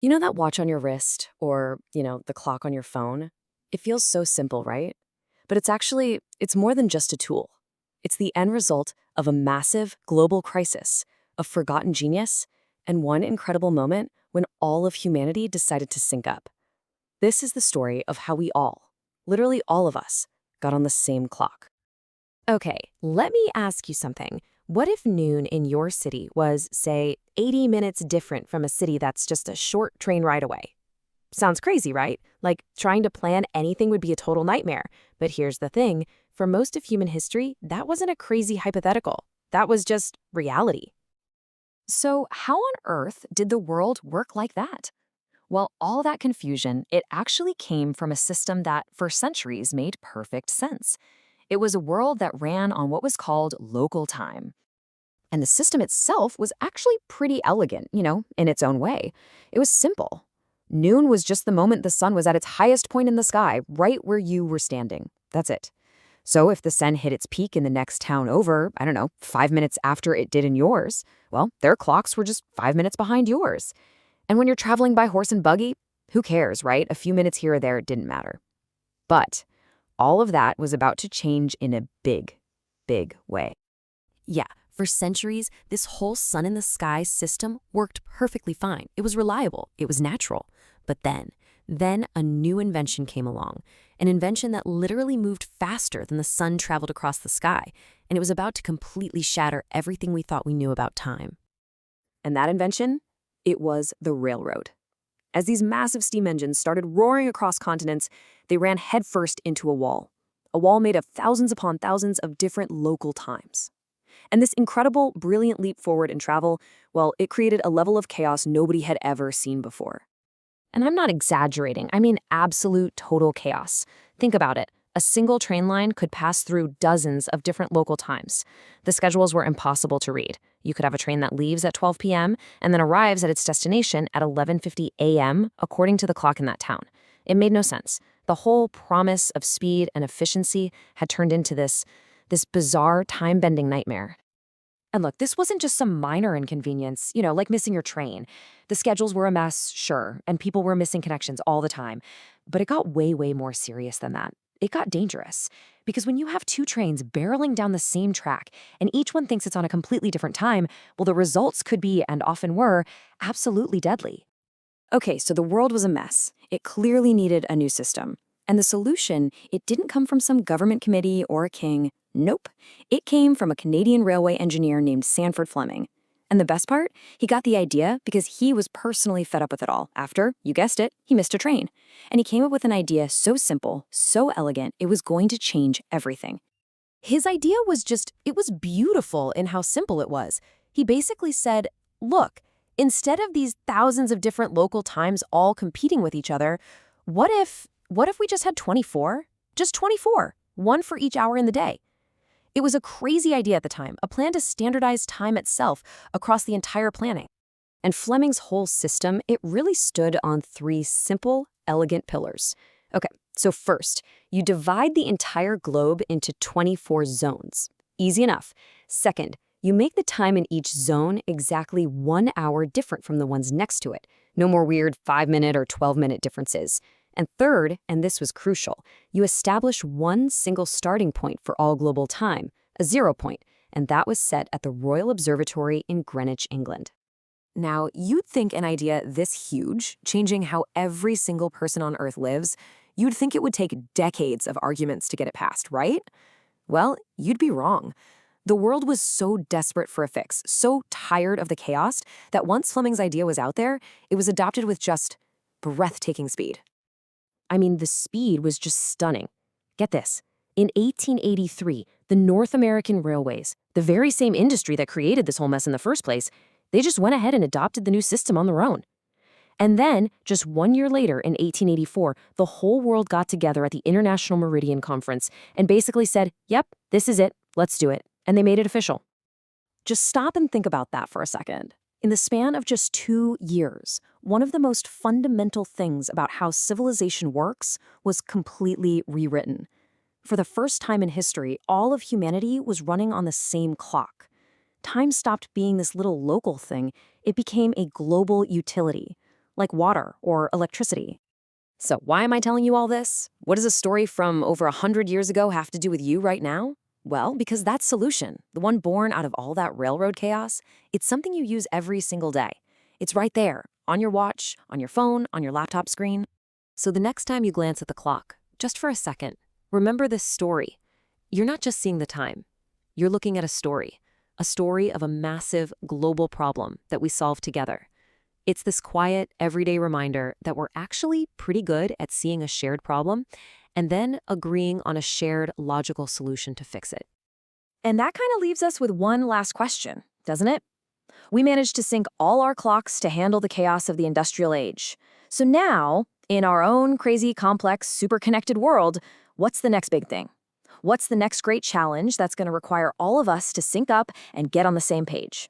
You know that watch on your wrist or, the clock on your phone? It feels so simple, right? But it's more than just a tool. It's the end result of a massive global crisis, a forgotten genius, and one incredible moment when all of humanity decided to sync up. This is the story of how we all, literally all of us, got on the same clock. Okay, let me ask you something. What if noon in your city was, say, 80 minutes different from a city that's just a short train ride away? Sounds crazy, right? Like trying to plan anything would be a total nightmare. But here's the thing, for most of human history, that wasn't a crazy hypothetical. That was just reality. So, how on earth did the world work like that? Well, all that confusion, it actually came from a system that, for centuries, made perfect sense. It was a world that ran on what was called local time. And the system itself was actually pretty elegant, in its own way. It was simple. Noon was just the moment the sun was at its highest point in the sky, right where you were standing. That's it. So if the sun hit its peak in the next town over, I don't know, 5 minutes after it did in yours, well, their clocks were just 5 minutes behind yours. And when you're traveling by horse and buggy, who cares, right? A few minutes here or there, it didn't matter. But all of that was about to change in a big, big way. Yeah, for centuries, this whole sun in the sky system worked perfectly fine. It was reliable, it was natural. But then a new invention came along, an invention that literally moved faster than the sun traveled across the sky, and it was about to completely shatter everything we thought we knew about time. And that invention? It was the railroad. As these massive steam engines started roaring across continents, they ran headfirst into a wall made of thousands upon thousands of different local times. And this incredible, brilliant leap forward in travel, well, it created a level of chaos nobody had ever seen before. And I'm not exaggerating, I mean absolute total chaos. Think about it. A single train line could pass through dozens of different local times. The schedules were impossible to read. You could have a train that leaves at 12 p.m. and then arrives at its destination at 11:50 a.m. according to the clock in that town. It made no sense. The whole promise of speed and efficiency had turned into this bizarre time-bending nightmare. And look, this wasn't just some minor inconvenience, like missing your train. The schedules were a mess, sure, and people were missing connections all the time. But it got way, way more serious than that. It got dangerous. Because when you have two trains barreling down the same track, and each one thinks it's on a completely different time, well, the results could be, and often were, absolutely deadly. Okay, so the world was a mess. It clearly needed a new system. And the solution, it didn't come from some government committee or a king. Nope. It came from a Canadian railway engineer named Sanford Fleming. And the best part? He got the idea because he was personally fed up with it all after, you guessed it, he missed a train. And he came up with an idea so simple, so elegant, it was going to change everything. His idea was it was beautiful in how simple it was. He basically said, look, instead of these thousands of different local times all competing with each other, what if we just had 24? Just 24, one for each hour in the day. It was a crazy idea at the time, a plan to standardize time itself across the entire planet. And Fleming's whole system, it really stood on three simple, elegant pillars. Okay, so first, you divide the entire globe into 24 zones. Easy enough. Second, you make the time in each zone exactly 1 hour different from the ones next to it. No more weird 5-minute or 12-minute differences. And third, and this was crucial, you establish one single starting point for all global time, a 0 point, and that was set at the Royal Observatory in Greenwich, England. Now, you'd think an idea this huge, changing how every single person on Earth lives, you'd think it would take decades of arguments to get it passed, right? Well, you'd be wrong. The world was so desperate for a fix, so tired of the chaos, that once Fleming's idea was out there, it was adopted with just breathtaking speed. I mean, the speed was just stunning. Get this. In 1883, the North American Railways, the very same industry that created this whole mess in the first place, they just went ahead and adopted the new system on their own. And then, just 1 year later, in 1884, the whole world got together at the International Meridian Conference and basically said, yep, this is it, let's do it. And they made it official. Just stop and think about that for a second. In the span of just 2 years, one of the most fundamental things about how civilization works was completely rewritten. For the first time in history, all of humanity was running on the same clock. Time stopped being this little local thing. It became a global utility. like water or electricity. So why am I telling you all this? What does a story from over 100 years ago have to do with you right now? Well, because that solution, the one born out of all that railroad chaos, it's something you use every single day. It's right there, on your watch, on your phone, on your laptop screen. So the next time you glance at the clock, just for a second, remember this story. You're not just seeing the time. You're looking at a story of a massive global problem that we solve together. It's this quiet, everyday reminder that we're actually pretty good at seeing a shared problem and then agreeing on a shared logical solution to fix it. And that kind of leaves us with one last question, doesn't it? We managed to sync all our clocks to handle the chaos of the industrial age. So now, in our own crazy, complex, super connected world, what's the next big thing? What's the next great challenge that's going to require all of us to sync up and get on the same page?